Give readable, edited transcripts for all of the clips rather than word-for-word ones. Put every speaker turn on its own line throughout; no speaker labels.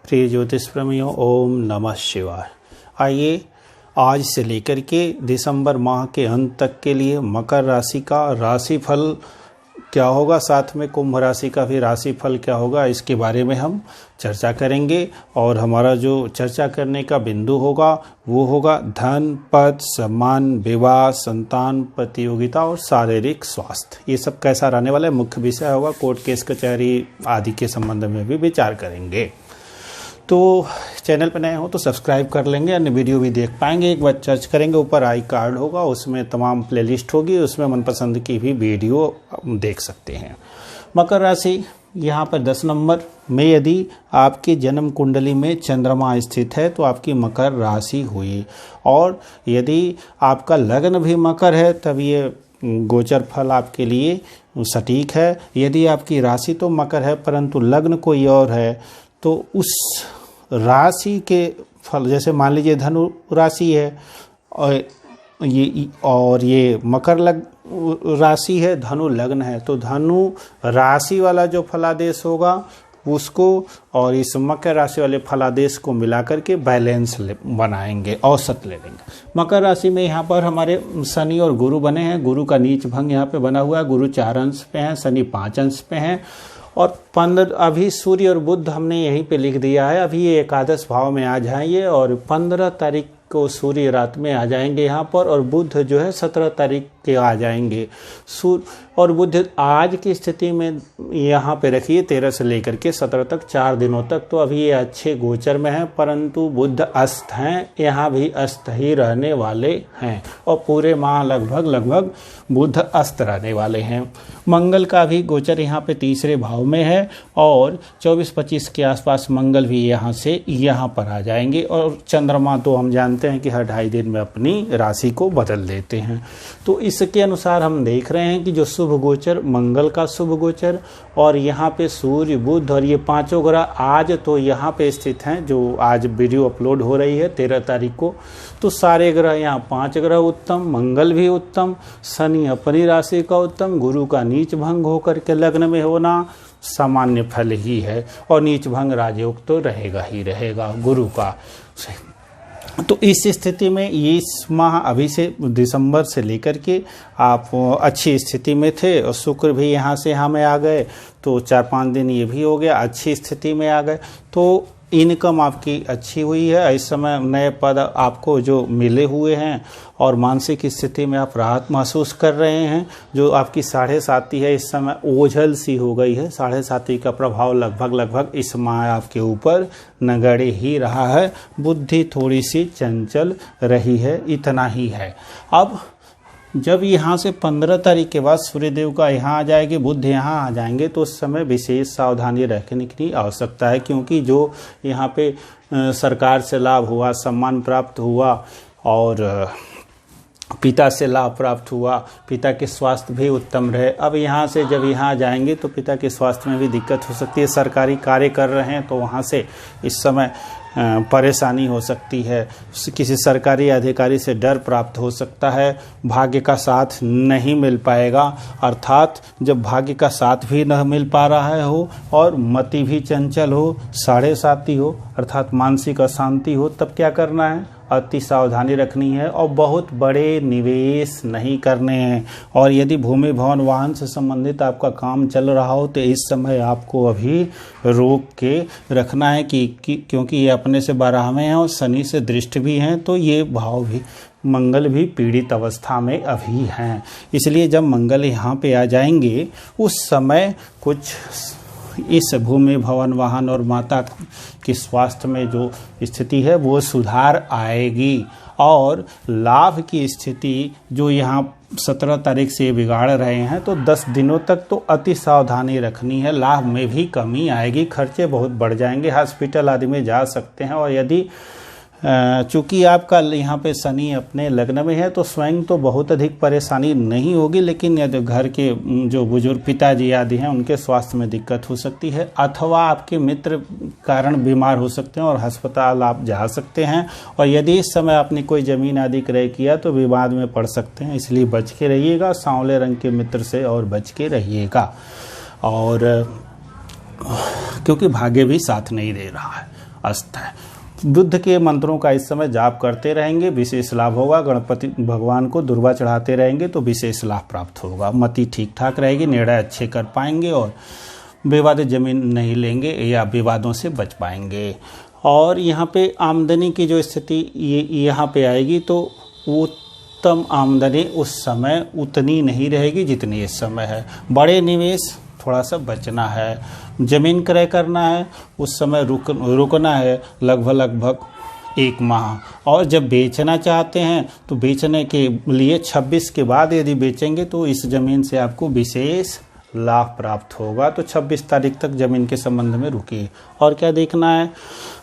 प्रिय ज्योतिष प्रेमियों, ओम नमः शिवाय। आइए आज से लेकर के दिसंबर माह के अंत तक के लिए मकर राशि का राशिफल क्या होगा, साथ में कुंभ राशि का भी राशिफल क्या होगा, इसके बारे में हम चर्चा करेंगे। और हमारा जो चर्चा करने का बिंदु होगा वो होगा धन, पद, सम्मान, विवाह, संतान, प्रतियोगिता और शारीरिक स्वास्थ्य। ये सब कैसा रहने वाला है, मुख्य विषय होगा। कोर्ट केस कचहरी आदि के संबंध में भी विचार करेंगे। तो चैनल पर नए हो तो सब्सक्राइब कर लेंगे, अन्य वीडियो भी देख पाएंगे। एक बार सर्च करेंगे, ऊपर आई कार्ड होगा, उसमें तमाम प्लेलिस्ट होगी, उसमें मनपसंद की भी वीडियो देख सकते हैं। मकर राशि यहाँ पर 10 नंबर में यदि आपकी जन्म कुंडली में चंद्रमा स्थित है तो आपकी मकर राशि हुई। और यदि आपका लग्न भी मकर है तब ये गोचर फल आपके लिए सटीक है। यदि आपकी राशि तो मकर है परंतु लग्न कोई और है तो उस राशि के फल, जैसे मान लीजिए धनु राशि है और ये मकर राशि है, धनु लग्न है, तो धनु राशि वाला जो फलादेश होगा उसको और इस मकर राशि वाले फलादेश को मिलाकर के बैलेंस बनाएंगे, औसत ले लेंगे। मकर राशि में यहाँ पर हमारे शनि और गुरु बने हैं। गुरु का नीच भंग यहाँ पे बना हुआ है। गुरु 4 अंश पे हैं, शनि 5 अंश पे हैं। और 15 अभी सूर्य और बुध हमने यहीं पे लिख दिया है। अभी ये एकादश भाव में आ जाएंगे और 15 तारीख को सूर्य रात में आ जाएंगे यहाँ पर, और बुध जो है 17 तारीख के आ जाएंगे। सूर्य और बुध आज की स्थिति में यहाँ पे रखिए 13 से लेकर के 17 तक, 4 दिनों तक तो अभी ये अच्छे गोचर में हैं, परंतु बुध अस्त हैं, यहाँ भी अस्त ही रहने वाले हैं और पूरे माह लगभग बुध अस्त रहने वाले हैं। मंगल का भी गोचर यहाँ पे तीसरे भाव में है और 24-25 के आसपास मंगल भी यहाँ से यहाँ पर आ जाएंगे। और चंद्रमा तो हम जानते हैं कि हर 2.5 दिन में अपनी राशि को बदल देते हैं। तो इसके अनुसार हम देख रहे हैं कि जो शुभ गोचर, मंगल का शुभ गोचर और यहाँ पे सूर्य, बुध और ये 5 ग्रह आज तो यहाँ पे स्थित हैं, जो आज वीडियो अपलोड हो रही है 13 तारीख को। तो सारे ग्रह यहाँ 5 ग्रह उत्तम, मंगल भी उत्तम, शनि अपनी राशि का उत्तम, गुरु का नीच भंग होकर के लग्न में होना सामान्य फल ही है और नीच भंग राजयोग तो रहेगा ही रहेगा गुरु का। तो इस स्थिति में इस माह अभी से दिसंबर से लेकर के आप अच्छी स्थिति में थे और शुक्र भी यहाँ से हमें आ गए, तो 4-5 दिन ये भी हो गया, अच्छी स्थिति में आ गए। तो इनकम आपकी अच्छी हुई है। इस समय नए पद आपको जो मिले हुए हैं और मानसिक स्थिति में आप राहत महसूस कर रहे हैं। जो आपकी 7.5 है इस समय ओझल सी हो गई है। 7.5 का प्रभाव लगभग इस माह आपके ऊपर नगड़े ही रहा है। बुद्धि थोड़ी सी चंचल रही है, इतना ही है। अब जब यहाँ से 15 तारीख के बाद सूर्यदेव का यहाँ आ जाएंगे, बुध यहाँ आ जाएंगे, तो उस समय विशेष सावधानी रखने की आवश्यकता है। क्योंकि जो यहाँ पे सरकार से लाभ हुआ, सम्मान प्राप्त हुआ और पिता से लाभ प्राप्त हुआ, पिता के स्वास्थ्य भी उत्तम रहे। अब यहाँ से जब यहाँ जाएंगे तो पिता के स्वास्थ्य में भी दिक्कत हो सकती है। सरकारी कार्य कर रहे हैं तो वहाँ से इस समय परेशानी हो सकती है। किसी सरकारी अधिकारी से डर प्राप्त हो सकता है। भाग्य का साथ नहीं मिल पाएगा, अर्थात जब भाग्य का साथ भी न मिल पा रहा हो और मति भी चंचल हो, 7.5 हो, अर्थात मानसिक अशांति हो, तब क्या करना है, अति सावधानी रखनी है और बहुत बड़े निवेश नहीं करने हैं। और यदि भूमि भवन वाहन से संबंधित आपका काम चल रहा हो तो इस समय आपको अभी रोक के रखना है क्योंकि ये अपने से 12वें हैं और शनि से दृष्टि भी हैं, तो ये भाव भी, मंगल भी पीड़ित अवस्था में अभी हैं। इसलिए जब मंगल यहाँ पे आ जाएंगे उस समय कुछ इस भूमि भवन वाहन और माता के स्वास्थ्य में जो स्थिति है वो सुधार आएगी। और लाभ की स्थिति जो यहाँ 17 तारीख से बिगाड़ रहे हैं तो 10 दिनों तक तो अति सावधानी रखनी है। लाभ में भी कमी आएगी, खर्चे बहुत बढ़ जाएंगे, हॉस्पिटल आदि में जा सकते हैं। और यदि चूँकि आपका यहाँ पे शनि अपने लग्न में है तो स्वयं तो बहुत अधिक परेशानी नहीं होगी, लेकिन यदि घर के जो बुजुर्ग पिताजी आदि हैं उनके स्वास्थ्य में दिक्कत हो सकती है, अथवा आपके मित्र कारण बीमार हो सकते हैं और अस्पताल आप जा सकते हैं। और यदि इस समय आपने कोई ज़मीन आदि क्रय किया तो विवाद में पड़ सकते हैं, इसलिए बच के रहिएगा। सांवले रंग के मित्र से और बच के रहिएगा। और क्योंकि भाग्य भी साथ नहीं दे रहा है, अस्त है। बुध के मंत्रों का इस समय जाप करते रहेंगे, विशेष लाभ होगा। गणपति भगवान को दुर्वा चढ़ाते रहेंगे तो विशेष लाभ प्राप्त होगा। मति ठीक ठाक रहेगी, निर्णय अच्छे कर पाएंगे और विवादित जमीन नहीं लेंगे या विवादों से बच पाएंगे। और यहाँ पे आमदनी की जो स्थिति ये यहाँ पे आएगी तो उत्तम आमदनी उस समय उतनी नहीं रहेगी जितनी इस समय है। बड़े निवेश थोड़ा सा बचना है। जमीन क्रय करना है उस समय रुकना है लगभग 1 माह। और जब बेचना चाहते हैं तो बेचने के लिए 26 के बाद यदि बेचेंगे तो इस ज़मीन से आपको विशेष लाभ प्राप्त होगा। तो 26 तारीख तक ज़मीन के संबंध में रुकिए। और क्या देखना है,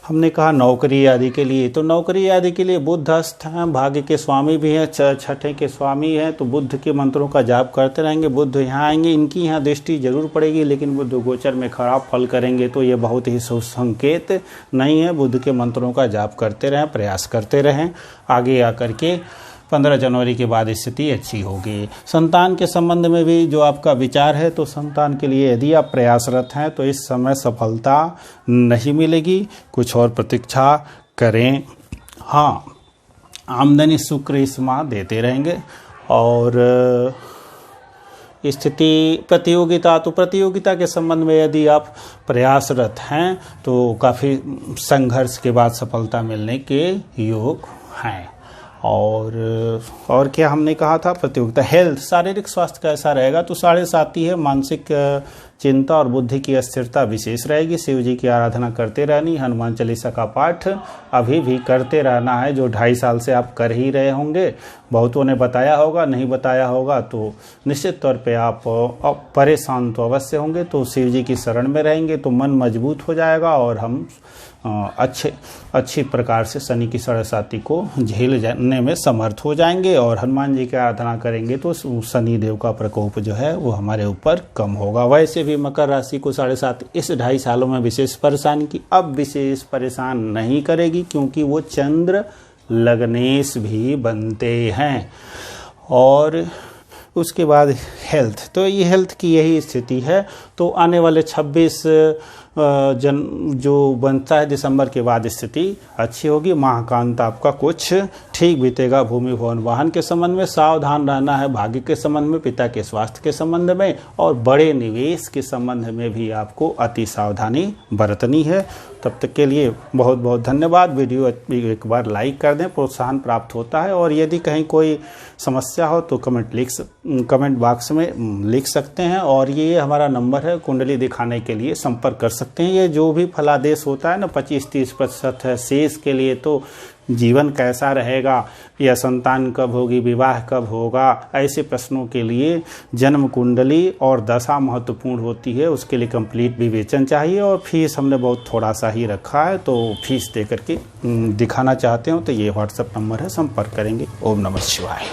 हमने कहा नौकरी आदि के लिए, तो नौकरी आदि के लिए बुध अस्त हैं, भाग्य के स्वामी भी हैं, छठे के स्वामी हैं, तो बुध के मंत्रों का जाप करते रहेंगे। बुध यहाँ आएंगे, इनकी यहाँ दृष्टि जरूर पड़ेगी, लेकिन बुध गोचर में खराब फल करेंगे तो ये बहुत ही शुभ संकेत नहीं है। बुध के मंत्रों का जाप करते रहें, प्रयास करते रहें, आगे आकर के 15 जनवरी के बाद स्थिति अच्छी होगी। संतान के संबंध में भी जो आपका विचार है, तो संतान के लिए यदि आप प्रयासरत हैं तो इस समय सफलता नहीं मिलेगी, कुछ और प्रतीक्षा करें। हाँ, आमदनी शुक्र इस माह देते रहेंगे। और स्थिति प्रतियोगिता के संबंध में यदि आप प्रयासरत हैं तो काफ़ी संघर्ष के बाद सफलता मिलने के योग हैं। और क्या हमने कहा था, प्रतियोगिता, हेल्थ, शारीरिक स्वास्थ्य कैसा रहेगा, तो 7.5 ही है। मानसिक चिंता और बुद्धि की अस्थिरता विशेष रहेगी। शिव जी की आराधना करते रहनी, हनुमान चालीसा का पाठ अभी भी करते रहना है, जो 2.5 साल से आप कर ही रहे होंगे। बहुतों ने बताया होगा, नहीं बताया होगा तो निश्चित तौर पे आप परेशान तो अवश्य होंगे। तो शिव जी की शरण में रहेंगे तो मन मजबूत हो जाएगा और हम अच्छी प्रकार से शनि की 7.5 को झेल जाने में समर्थ हो जाएंगे। और हनुमान जी की आराधना करेंगे तो शनि देव का प्रकोप जो है वो हमारे ऊपर कम होगा। वैसे भी मकर राशि को 7.5 इस 2.5 सालों में विशेष परेशानी की, अब विशेष परेशान नहीं करेगी, क्योंकि वो चंद्र लग्नेश भी बनते हैं। और उसके बाद हेल्थ, तो ये हेल्थ की यही स्थिति है। तो आने वाले 26 जो बनता है दिसंबर के बाद स्थिति अच्छी होगी। माह का अंत आपका कुछ ठीक बीतेगा। भूमि भवन वाहन के संबंध में सावधान रहना है, भाग्य के संबंध में, पिता के स्वास्थ्य के संबंध में और बड़े निवेश के संबंध में भी आपको अति सावधानी बरतनी है। तब तक के लिए बहुत बहुत धन्यवाद। वीडियो एक बार लाइक कर दें, प्रोत्साहन प्राप्त होता है। और यदि कहीं कोई समस्या हो तो कमेंट बॉक्स में लिख सकते हैं। और ये हमारा नंबर है, कुंडली दिखाने के लिए संपर्क कर सकते हैं। ये जो भी फलादेश होता है ना 25-30% है। शेष के लिए तो जीवन कैसा रहेगा या संतान कब होगी, विवाह कब होगा, ऐसे प्रश्नों के लिए जन्म कुंडली और दशा महत्वपूर्ण होती है। उसके लिए कंप्लीट विवेचन चाहिए। और फीस हमने बहुत थोड़ा सा ही रखा है, तो फीस दे करके दिखाना चाहते हो तो ये व्हाट्सएप नंबर है, संपर्क करेंगे। ओम नमः शिवाय।